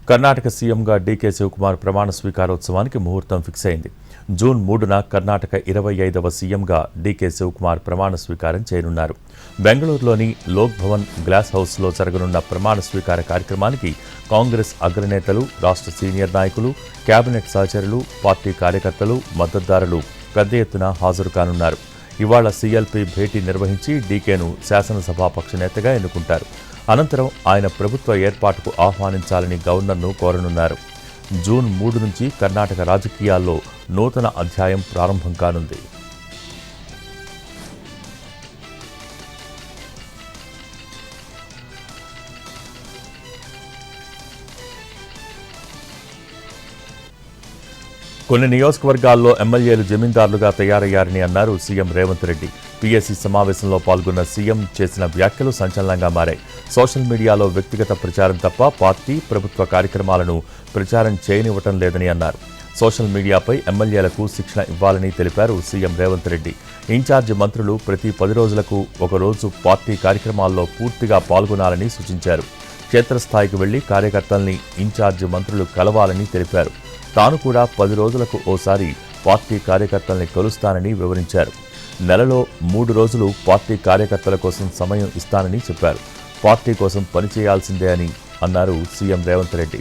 కర్ణాటక సీఎంగా డీకే శివకుమార్ ప్రమాణ స్వీకారోత్సవానికి ముహూర్తం ఫిక్స్ అయింది. జూన్ 3న కర్ణాటక 25వ సీఎంగా డీకే శివకుమార్ ప్రమాణ స్వీకారం చేయనున్నారు. బెంగళూరులోని లోక్ భవన్ గ్లాస్ హౌస్లో జరగనున్న ప్రమాణ స్వీకార కార్యక్రమానికి కాంగ్రెస్ అగ్రనేతలు, రాష్ట్ర సీనియర్ నాయకులు, కేబినెట్ సహచరులు, పార్టీ కార్యకర్తలు, మద్దతుదారులు పెద్ద ఎత్తున హాజరు కానున్నారు. ఇవాళ సీఎల్పీ భేటీ నిర్వహించి డీకేను శాసనసభాపక్ష నేతగా ఎన్నుకుంటారు. అనంతరం ఆయన ప్రభుత్వ ఏర్పాటుకు ఆహ్వానించాలని గవర్నర్ను కోరనున్నారు. జూన్ 3 నుంచి కర్ణాటక రాజకీయాల్లో నూతన అధ్యాయం ప్రారంభం కానుంది. కొన్ని నియోజకవర్గాల్లో ఎమ్మెల్యేలు జమీందారులుగా తయారయ్యారని అన్నారు సీఎం రేవంత్ రెడ్డి. పీఎస్సీ సమావేశంలో పాల్గొన్న సీఎం చేసిన వ్యాఖ్యలు సంచలనంగా మారాయి. సోషల్ మీడియాలో వ్యక్తిగత ప్రచారం తప్ప పార్టీ, ప్రభుత్వ కార్యక్రమాలను ప్రచారం చేయనివ్వటం లేదని అన్నారు. సోషల్ మీడియాపై ఎమ్మెల్యేలకు శిక్షణ ఇవ్వాలని తెలిపారు సీఎం రేవంత్ రెడ్డి. ఇన్ఛార్జి మంత్రులు ప్రతి 10 రోజులకు ఒకరోజు పార్టీ కార్యక్రమాల్లో పూర్తిగా పాల్గొనాలని సూచించారు. క్షేత్రస్థాయికి వెళ్లి కార్యకర్తల్ని ఇన్ఛార్జి మంత్రులు కలవాలని తెలిపారు. తాను కూడా 10 రోజులకు ఓసారి పార్టీ కార్యకర్తల్ని కలుస్తానని వివరించారు. నెలలో 3 రోజులు పార్టీ కార్యకర్తల కోసం సమయం ఇస్తానని చెప్పారు. పార్టీ కోసం పనిచేయాల్సిందే అని అన్నారు సీఎం రేవంత్ రెడ్డి.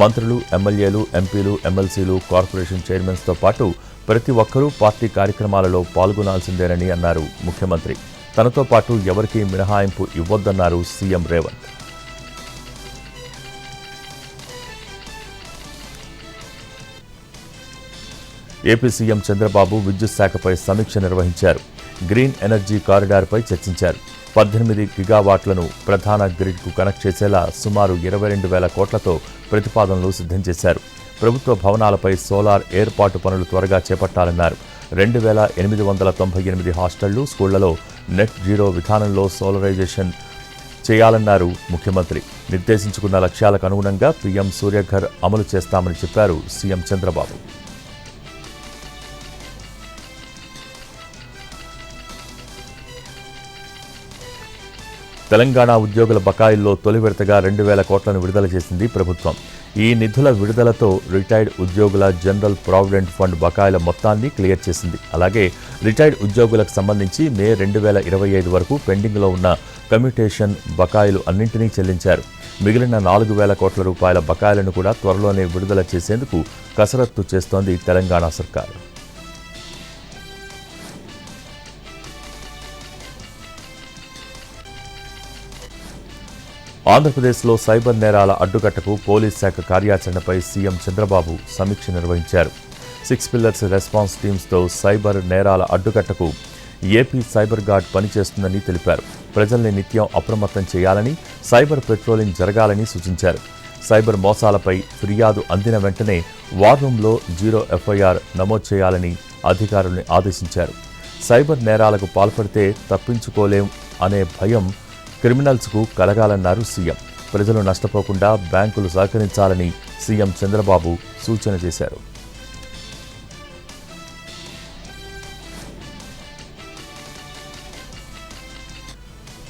మంత్రులు, ఎమ్మెల్యేలు, ఎంపీలు, ఎమ్మెల్సీలు, కార్పొరేషన్ చైర్మన్స్తో పాటు ప్రతి ఒక్కరూ పార్టీ కార్యక్రమాలలో పాల్గొనాల్సిందేనని అన్నారు ముఖ్యమంత్రి. తనతో పాటు ఎవరికీ మినహాయింపు ఇవ్వొద్దన్నారు CM Revanth. AP CM Chandrababu విద్యుత్ శాఖపై సమీక్ష నిర్వహించారు. గ్రీన్ ఎనర్జీ కారిడార్పై చర్చించారు. 18 గిగావాట్లను ప్రధాన గ్రిడ్కు కనెక్ట్ చేసేలా సుమారు 22,000 కోట్లతో ప్రతిపాదనలు సిద్ధం చేశారు. ప్రభుత్వ భవనాలపై సోలార్ ఏర్పాటు పనులు త్వరగా చేపట్టాలన్నారు. 2,898 హాస్టళ్లు, స్కూళ్లలో నెట్ జీరో విధానంలో సోలరైజేషన్ చేయాలన్నారు ముఖ్యమంత్రి. నిర్దేశించుకున్న లక్ష్యాలకు అనుగుణంగా పీఎం సూర్యఘర్ అమలు చేస్తామని చెప్పారు సీఎం చంద్రబాబు. తెలంగాణ ఉద్యోగుల బకాయిల్లో తొలి విడతగా 2,000 కోట్లను విడుదల చేసింది ప్రభుత్వం. ఈ నిధుల విడుదలతో రిటైర్డ్ ఉద్యోగుల జనరల్ ప్రావిడెంట్ ఫండ్ బకాయిల మొత్తాన్ని క్లియర్ చేసింది. అలాగే రిటైర్డ్ ఉద్యోగులకు సంబంధించి మే 2025 వరకు పెండింగ్లో ఉన్న కమ్యూటేషన్ బకాయిలు అన్నింటినీ చెల్లించారు. మిగిలిన 4,000 కోట్ల రూపాయల బకాయిలను కూడా త్వరలోనే విడుదల చేసేందుకు కసరత్తు చేస్తోంది తెలంగాణ సర్కారు. ఆంధ్రప్రదేశ్లో సైబర్ నేరాల అడ్డుకట్టకు పోలీస్ శాఖ కార్యాచరణపై సీఎం చంద్రబాబు సమీక్ష నిర్వహించారు. 6 పిల్లర్స్ రెస్పాన్స్ టీమ్స్తో సైబర్ నేరాల అడ్డుకట్టకు ఏపీ సైబర్ గార్డ్ పనిచేస్తుందని తెలిపారు. ప్రజల్ని నిత్యం అప్రమత్తం చేయాలని, సైబర్ పెట్రోలింగ్ జరగాలని సూచించారు. సైబర్ మోసాలపై ఫిర్యాదు అందిన వెంటనే వార్ రూమ్లో 0 ఎఫ్ఐఆర్ నమోదు చేయాలని అధికారుల్ని ఆదేశించారు. సైబర్ నేరాలకు పాల్పడితే తప్పించుకోలేం అనే భయం క్రిమినల్స్కు కలగాలన్నారు సీఎం. ప్రజలు నష్టపోకుండా బ్యాంకులు సహకరించాలని సీఎం చంద్రబాబు సూచన చేశారు.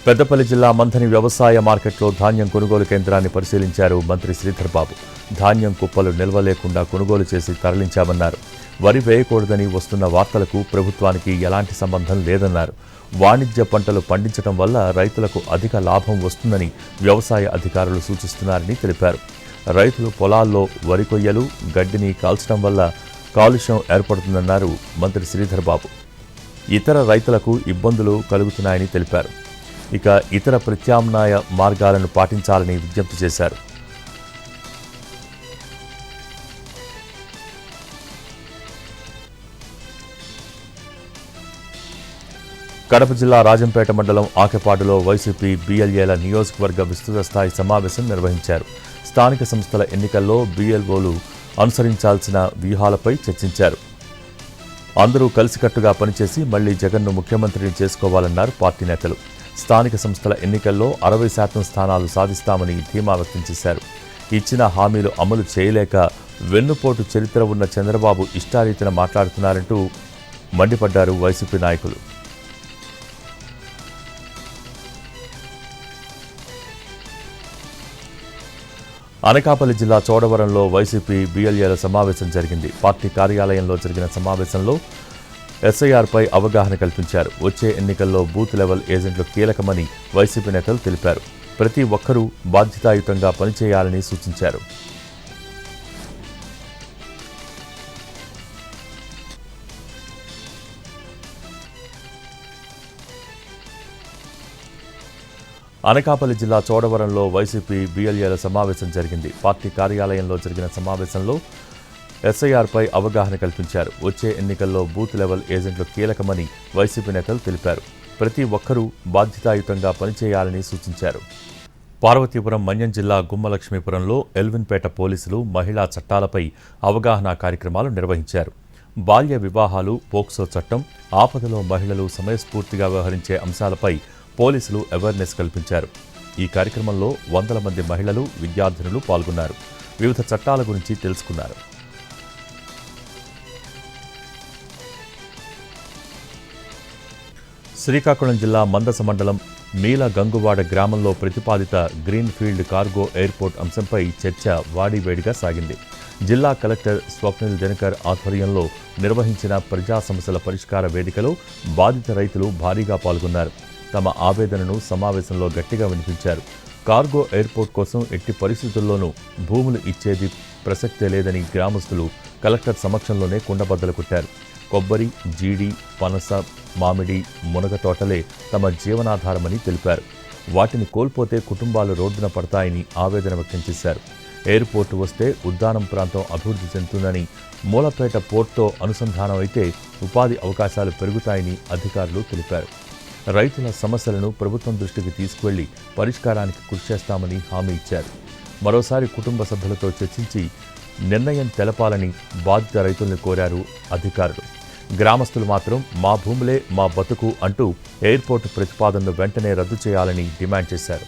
పెద్దపల్లి జిల్లా మంథని వ్యవసాయ మార్కెట్లో ధాన్యం కొనుగోలు కేంద్రాన్ని పరిశీలించారు మంత్రి శ్రీధర్ బాబు. ధాన్యం కుప్పలు నిల్వ లేకుండా కొనుగోలు చేసి తరలించామన్నారు. వరి వేయకూడదని వస్తున్న వార్తలకు ప్రభుత్వానికి ఎలాంటి సంబంధం లేదన్నారు. వాణిజ్య పంటలు పండించడం వల్ల రైతులకు అధిక లాభం వస్తుందని వ్యవసాయ అధికారులు సూచిస్తున్నారని తెలిపారు. రైతులు పొలాల్లో వరి కొయ్యలు, గడ్డిని కాల్చడం వల్ల కాలుష్యం ఏర్పడుతుందన్నారు మంత్రి శ్రీధర్ బాబు. ఇతర రైతులకు ఇబ్బందులు కలుగుతున్నాయని తెలిపారు. ఇక ఇతర ప్రత్యామ్నాయ మార్గాలను పాటించాలని విజ్ఞప్తి చేశారు. కడప జిల్లా రాజంపేట మండలం ఆకెపాడులో వైసీపీ బీఎల్ఏల నియోజకవర్గ విస్తృత స్థాయి సమావేశం నిర్వహించారు. స్థానిక సంస్థల ఎన్నికల్లో బీఎల్ఓలు అనుసరించాల్సిన వ్యూహాలపై చర్చించారు. అందరూ కలిసికట్టుగా పనిచేసి మళ్లీ జగన్ను ముఖ్యమంత్రిని చేసుకోవాలన్నారు పార్టీ నేతలు. స్థానిక సంస్థల ఎన్నికల్లో 60% స్థానాలు సాధిస్తామని ధీమా వ్యక్తం చేశారు. ఇచ్చిన హామీలు అమలు చేయలేక వెన్నుపోటు చరిత్ర ఉన్న చంద్రబాబు ఇష్టారీతిన మాట్లాడుతున్నారంటూ మండిపడ్డారు వైసీపీ నాయకులు. అనకాపల్లి జిల్లా చోడవరంలో వైసీపీ బీఎల్ఏల సమావేశం జరిగింది. పార్టీ కార్యాలయంలో జరిగిన సమావేశంలో ఎస్ఐఆర్పై అవగాహన కల్పించారు. వచ్చే ఎన్నికల్లో బూత్ లెవెల్ ఏజెంట్లు కీలకమని వైసీపీ నేతలు తెలిపారు. ప్రతి ఒక్కరూ బాధ్యతాయుతంగా పనిచేయాలని సూచించారు. అనకాపల్లి జిల్లా చోడవరంలో వైసీపీ బీఎల్ఏల సమావేశం జరిగింది. పార్టీ కార్యాలయంలో జరిగిన సమావేశంలో ఎస్ఐఆర్పై అవగాహన కల్పించారు. వచ్చే ఎన్నికల్లో బూత్ లెవెల్ ఏజెంట్లు కీలకమని వైసీపీ నేతలు తెలిపారు. ప్రతి ఒక్కరూ బాధ్యతాయుతంగా పనిచేయాలని సూచించారు. పార్వతీపురం మన్యం జిల్లా గుమ్మలక్ష్మీపురంలో ఎల్విన్పేట పోలీసులు మహిళా చట్టాలపై అవగాహన కార్యక్రమాలు నిర్వహించారు. బాల్య వివాహాలు, పోక్సో చట్టం, ఆపదలో మహిళలు సమయస్ఫూర్తిగా వ్యవహరించే అంశాలపై పోలీసులు అవేర్నెస్ కల్పించారు. ఈ కార్యక్రమంలో వందల మంది మహిళలు, విద్యార్థినులు పాల్గొన్నారు. వివిధ చట్టాల గురించి తెలుసుకున్నారు. శ్రీకాకుళం జిల్లా మందస మండలం మీల గంగువాడ గ్రామంలో ప్రతిపాదిత గ్రీన్ ఫీల్డ్ కార్గో ఎయిర్పోర్ట్ అంశంపై చర్చ వాడివేడిగా సాగింది. జిల్లా కలెక్టర్ స్వప్నిల్ దినకర్ ఆధ్వర్యంలో నిర్వహించిన ప్రజా సమస్యల పరిష్కార వేదికలో బాధిత రైతులు భారీగా పాల్గొన్నారు. తమ ఆవేదనను సమావేశంలో గట్టిగా వినిపించారు. కార్గో ఎయిర్పోర్ట్ కోసం ఎట్టి పరిస్థితుల్లోనూ భూములు ఇచ్చేది ప్రసక్తే లేదని గ్రామస్తులు కలెక్టర్ సమక్షంలోనే కుండబద్దలు కొట్టారు. కొబ్బరి, జీడి, పనస, మామిడి, మునగ తోటలే తమ జీవనాధారమని తెలిపారు. వాటిని కోల్పోతే కుటుంబాలు రోడ్డున పడతాయని ఆవేదన వ్యక్తం చేశారు. ఎయిర్పోర్టు వస్తే ఉద్దానం ప్రాంతం అభివృద్ధి చెందుతుందని, మూలపేట పోర్టుతో అనుసంధానం అయితే ఉపాధి అవకాశాలు పెరుగుతాయని అధికారులు తెలిపారు. రైతుల సమస్యలను ప్రభుత్వం దృష్టికి తీసుకువెళ్లి పరిష్కారానికి కృషి చేస్తామని హామీ ఇచ్చారు. మరోసారి కుటుంబ సభ్యులతో చర్చించి నిర్ణయం తెలపాలని బాధిత రైతుల్ని కోరారు అధికారులు. గ్రామస్తులు మాత్రం మా భూములే మా బతుకు అంటూ ఎయిర్పోర్టు ప్రతిపాదనను వెంటనే రద్దు చేయాలని డిమాండ్ చేశారు.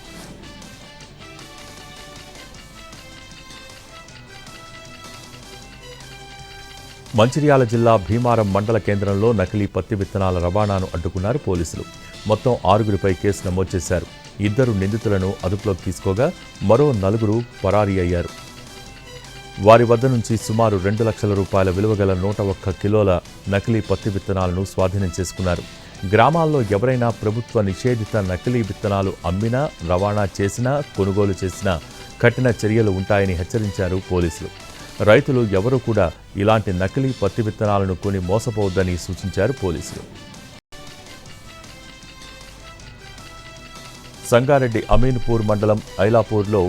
మంచిర్యాల జిల్లా భీమారం మండల కేంద్రంలో నకిలీ పత్తి విత్తనాల రవాణాను అడ్డుకున్నారు పోలీసులు. మొత్తం 6గురిపై కేసు నమోదు చేశారు. 2 నిందితులను అదుపులోకి తీసుకోగా మరో 4 పరారీ అయ్యారు. వారి వద్ద నుంచి సుమారు 2 లక్షల రూపాయల విలువగల 101 కిలోల నకిలీ పత్తి విత్తనాలను స్వాధీనం చేసుకున్నారు. గ్రామాల్లో ఎవరైనా ప్రభుత్వ నిషేధిత నకిలీ విత్తనాలు అమ్మినా, రవాణా చేసినా, కొనుగోలు చేసినా కఠిన చర్యలు ఉంటాయని హెచ్చరించారు పోలీసులు. రైతులు ఎవరూ కూడా ఇలాంటి నకిలీ పత్తి విత్తనాలను కొని మోసపోవద్దని సూచించారు పోలీసులు. సంగారెడ్డి అమీన్పూర్ మండలం ఐలాపూర్లో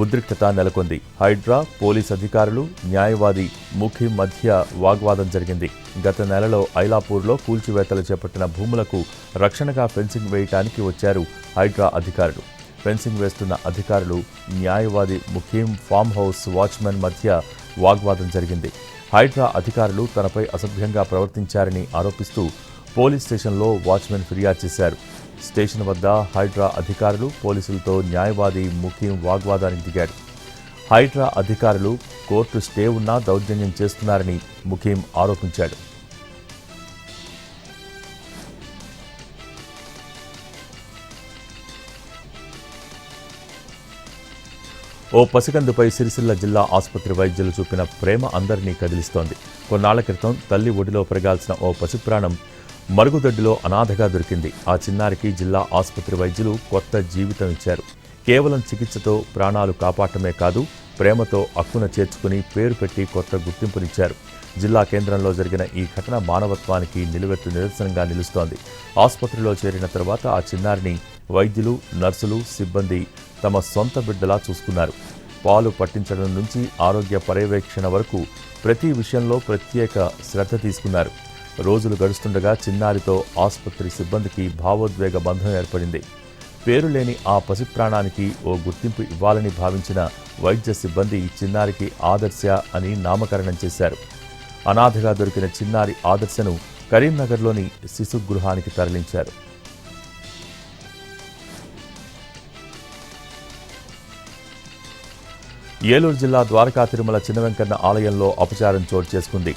ఉద్రిక్తత నెలకొంది. హైడ్రా, పోలీస్ అధికారులు, న్యాయవాది ముఖీ మధ్య వాగ్వాదం జరిగింది. గత నెలలో ఐలాపూర్లో కూల్చివేతలు చేపట్టిన భూములకు రక్షణగా ఫెన్సింగ్ వేయటానికి వచ్చారు హైడ్రా అధికారులు. ఫెన్సింగ్ వేస్తున్న అధికారులు, న్యాయవాది ముఖీం ఫామ్ హౌస్ వాచ్మెన్ మధ్య వాగ్వాదం జరిగింది. హైడ్రా అధికారులు తనపై అసభ్యంగా ప్రవర్తించారని ఆరోపిస్తూ పోలీస్ స్టేషన్లో వాచ్మెన్ ఫిర్యాదు చేశారు. స్టేషన్ వద్ద హైడ్రా అధికారులు, పోలీసులతో న్యాయవాది ముఖీం వాగ్వాదానికి దిగాడు. హైడ్రా అధికారులు కోర్టు స్టే ఉన్నా దౌర్జన్యం చేస్తున్నారని ముఖీం ఆరోపించాడు. ఓ పసికందుపై సిరిసిల్ల జిల్లా ఆసుపత్రి వైద్యులు చూపిన ప్రేమ అందరినీ కదిలిస్తోంది. కొన్నాళ్ల క్రితం తల్లి ఒడిలో పెరగాల్సిన ఓ పసిప్రాణం మరుగుదొడ్డిలో అనాథగా దొరికింది. ఆ చిన్నారికి జిల్లా ఆసుపత్రి వైద్యులు కొత్త జీవితం ఇచ్చారు. కేవలం చికిత్సతో ప్రాణాలు కాపాడటమే కాదు, ప్రేమతో అక్కున చేర్చుకుని పేరు పెట్టి కొత్త గుర్తింపునిచ్చారు. జిల్లా కేంద్రంలో జరిగిన ఈ ఘటన మానవత్వానికి నిలువెత్తు నిదర్శనంగా నిలుస్తోంది. ఆసుపత్రిలో చేరిన తర్వాత ఆ చిన్నారిని వైద్యులు, నర్సులు, సిబ్బంది తమ సొంత బిడ్డలా చూసుకున్నారు. పాలు పట్టించడం నుంచి ఆరోగ్య పర్యవేక్షణ వరకు ప్రతి విషయంలో ప్రత్యేక శ్రద్ధ తీసుకున్నారు. రోజులు గడుస్తుండగా చిన్నారితో ఆసుపత్రి సిబ్బందికి భావోద్వేగ బంధం ఏర్పడింది. పేరు లేని ఆ పసిప్రాణానికి ఓ గుర్తింపు ఇవ్వాలని భావించిన వైద్య సిబ్బంది చిన్నారికి ఆదర్శ అని నామకరణం చేశారు. అనాథగా దొరికిన చిన్నారి ఆదర్శను కరీంనగర్లోని శిశుగృహానికి తరలించారు. ఏలూరు జిల్లా ద్వారకా తిరుమల చిన్న వెంకన్న ఆలయంలో అపచారం చోటు చేసుకుంది.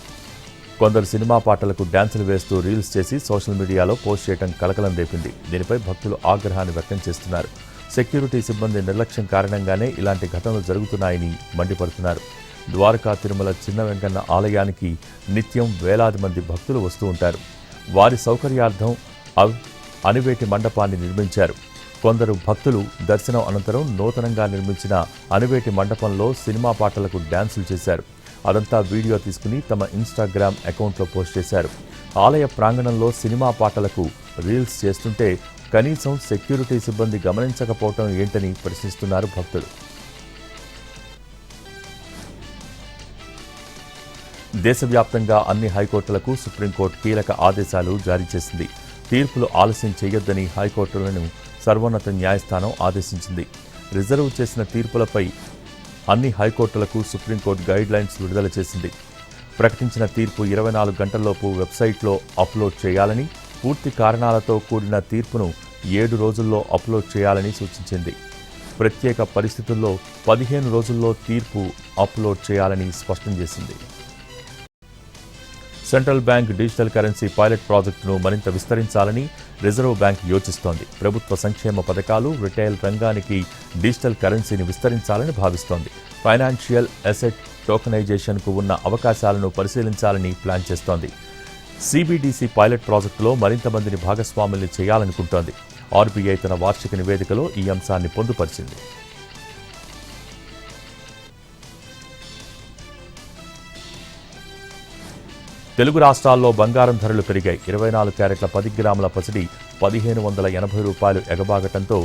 కొందరు సినిమా పాటలకు డ్యాన్సులు వేస్తూ రీల్స్ చేసి సోషల్ మీడియాలో పోస్ట్ చేయడం కలకలం రేపింది. దీనిపై భక్తులు ఆగ్రహాన్ని వ్యక్తం చేస్తున్నారు. సెక్యూరిటీ సిబ్బంది నిర్లక్ష్యం కారణంగానే ఇలాంటి ఘటనలు జరుగుతున్నాయని మండిపడుతున్నారు. ద్వారకా తిరుమల చిన్న వెంకన్న ఆలయానికి నిత్యం వేలాది మంది భక్తులు వస్తూ ఉంటారు. వారి సౌకర్యార్థం అనివేటి మండపాన్ని నిర్మించారు. కొందరు భక్తులు దర్శనం అనంతరం నూతనంగా నిర్మించిన అనివేటి మండపంలో సినిమా పాటలకు డ్యాన్సులు చేశారు. అదంతా వీడియో తీసుకుని తమ ఇన్స్టాగ్రామ్ అకౌంట్లో పోస్ట్ చేశారు. ఆలయ ప్రాంగణంలో సినిమా పాటలకు రీల్స్ చేస్తుంటే కనీసం సెక్యూరిటీ సిబ్బంది గమనించకపోవటం ఏంటని ప్రశ్నిస్తున్నారు భక్తులు. దేశవ్యాప్తంగా అన్ని హైకోర్టులకు సుప్రీంకోర్టు కీలక ఆదేశాలు జారీ చేసింది. తీర్పులు ఆలస్యం చేయొద్దని హైకోర్టులను సర్వోన్నత న్యాయస్థానం ఆదేశించింది. రిజర్వ్ చేసిన తీర్పులపై అన్ని హైకోర్టులకు సుప్రీంకోర్టు గైడ్లైన్స్ విడుదల చేసింది. ప్రకటించిన తీర్పు 24 గంటల్లోపు వెబ్సైట్లో అప్లోడ్ చేయాలని, పూర్తి కారణాలతో కూడిన తీర్పును 7 రోజుల్లో అప్లోడ్ చేయాలని సూచించింది. ప్రత్యేక పరిస్థితుల్లో 15 రోజుల్లో తీర్పు అప్లోడ్ చేయాలని స్పష్టం చేసింది. Central bank digital currency pilot ప్రాజెక్టును మరింత విస్తరించాలని రిజర్వ్ బ్యాంక్ యోచిస్తోంది. ప్రభుత్వ సంక్షేమ పథకాలు, రిటైల్ రంగానికి డిజిటల్ కరెన్సీని విస్తరించాలని భావిస్తోంది. ఫైనాన్షియల్ అసెట్ టోకనైజేషన్కు ఉన్న అవకాశాలను పరిశీలించాలని ప్లాన్ చేస్తోంది. సిబిడిసి పైలట్ ప్రాజెక్టులో మరింత మందిని భాగస్వాముల్ని చేయాలనుకుంటోంది. ఆర్బీఐ తన వార్షిక నివేదికలో ఈ అంశాన్ని పొందుపరిచింది. తెలుగు రాష్ట్రాల్లో బంగారం ధరలు పెరిగాయి. 24 క్యారెట్ల 10 గ్రాముల పసిడి 1580 రూపాయలు ఎగబాగటంతో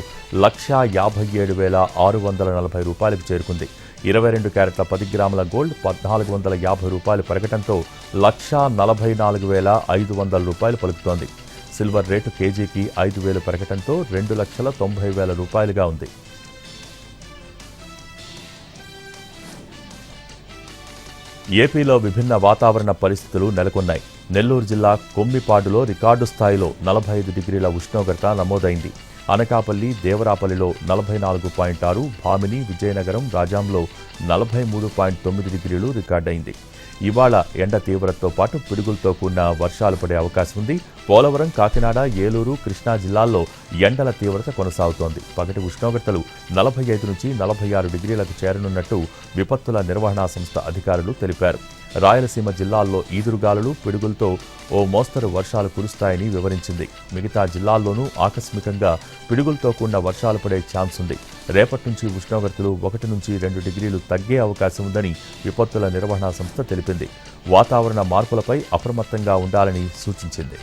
1,57,640 రూపాయలకు చేరుకుంది. 22 క్యారెట్ల 10 గ్రాముల గోల్డ్ 1,450 రూపాయలు పెరగటంతో 1,44,500 రూపాయలు పలుకుతోంది. సిల్వర్ రేటు కేజీకి 5,000 పెరగటంతో 2,90,000 రూపాయలుగా ఉంది. ఏపీలో విభిన్న వాతావరణ పరిస్థితులు నెలకొన్నాయి. నెల్లూరు జిల్లా కొమ్మిపాడులో రికార్డు స్థాయిలో 45 డిగ్రీల ఉష్ణోగ్రత నమోదైంది. అనకాపల్లి, దేవరాపల్లిలో 44.6, భామిని, విజయనగరం, రాజాంలో 43.9 డిగ్రీలు రికార్డైంది. ఇవాళ ఎండ తీవ్రతతో పాటు పిడుగులతో కూడిన వర్షాలు పడే అవకాశం ఉంది. పోలవరం, కాకినాడ, ఏలూరు, కృష్ణా జిల్లాల్లో ఎండల తీవ్రత కొనసాగుతోంది. పగటి ఉష్ణోగ్రతలు 45 నుంచి 46 డిగ్రీలకు చేరనున్నట్టు విపత్తుల నిర్వహణా సంస్థ అధికారులు తెలిపారు. రాయలసీమ జిల్లాల్లో ఈదురుగాలులు, పిడుగులతో ఓ మోస్తరు వర్షాలు కురుస్తాయని వివరించింది. మిగతా జిల్లాల్లోనూ ఆకస్మికంగా పిడుగులతో కూడిన వర్షాలు పడే ఛాన్స్ ఉంది. రేపటి నుంచి ఉష్ణోగ్రతలు 1 నుంచి 2 డిగ్రీలు తగ్గే అవకాశం ఉందని విపత్తుల నిర్వహణా సంస్థ తెలిపింది. వాతావరణ మార్పులపై అప్రమత్తంగా ఉండాలని సూచించింది.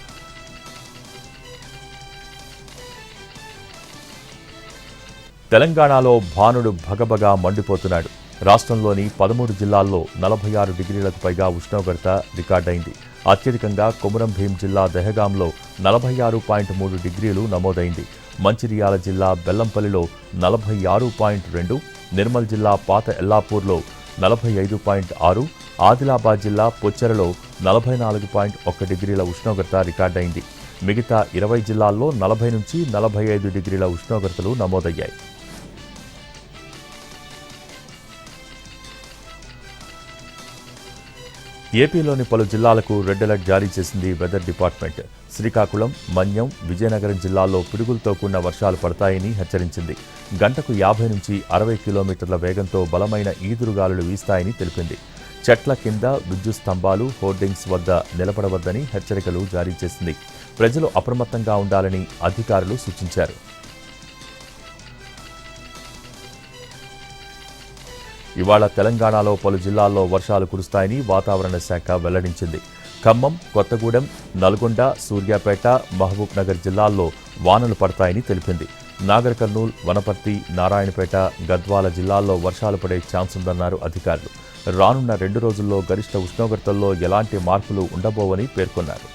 తెలంగాణలో భానుడు భగభగా మండిపోతున్నాడు. రాష్ట్రంలోని 13 జిల్లాల్లో 46 డిగ్రీలకు పైగా ఉష్ణోగ్రత రికార్డైంది. అత్యధికంగా కొమురం భీం జిల్లా దెహగాంలో 46.3 డిగ్రీలు నమోదైంది. మంచిర్యాల జిల్లా బెల్లంపల్లిలో 46.2, నిర్మల్ జిల్లా పాత ఎల్లాపూర్లో 45.6, ఆదిలాబాద్ జిల్లా పొచ్చెరలో 44.1 డిగ్రీల ఉష్ణోగ్రత రికార్డైంది. మిగతా 20 జిల్లాల్లో 40 నుంచి 45 డిగ్రీల ఉష్ణోగ్రతలు నమోదయ్యాయి. ఏపీలోని పలు జిల్లాలకు రెడ్ అలర్ట్ జారీ చేసింది వెదర్ డిపార్ట్మెంట్. శ్రీకాకుళం, మన్యం, విజయనగరం జిల్లాల్లో పిడుగులతో కూడిన వర్షాలు పడతాయని హెచ్చరించింది. గంటకు 50 నుంచి 60 కిలోమీటర్ల వేగంతో బలమైన ఈదురుగాలులు వీస్తాయని తెలిపింది. చెట్ల కింద, విద్యుత్ స్తంభాలు, హోర్డింగ్స్ వద్ద నిలబడవద్దని హెచ్చరికలు జారీ చేసింది. ప్రజలు అప్రమత్తంగా ఉండాలని అధికారులు సూచించారు. ఇవాళ తెలంగాణలో పలు జిల్లాల్లో వర్షాలు కురుస్తాయని వాతావరణ శాఖ వెల్లడించింది. ఖమ్మం, కొత్తగూడెం, నల్గొండ, సూర్యాపేట, మహబూబ్ నగర్ జిల్లాల్లో వానలు పడతాయని తెలిపింది. నాగర్ కర్నూల్, వనపర్తి, నారాయణపేట, గద్వాల జిల్లాల్లో వర్షాలు పడే ఛాన్స్ ఉందన్నారు అధికారులు. రానున్న 2 రోజుల్లో గరిష్ట ఉష్ణోగ్రతల్లో ఎలాంటి మార్పులు ఉండబోవని పేర్కొన్నారు.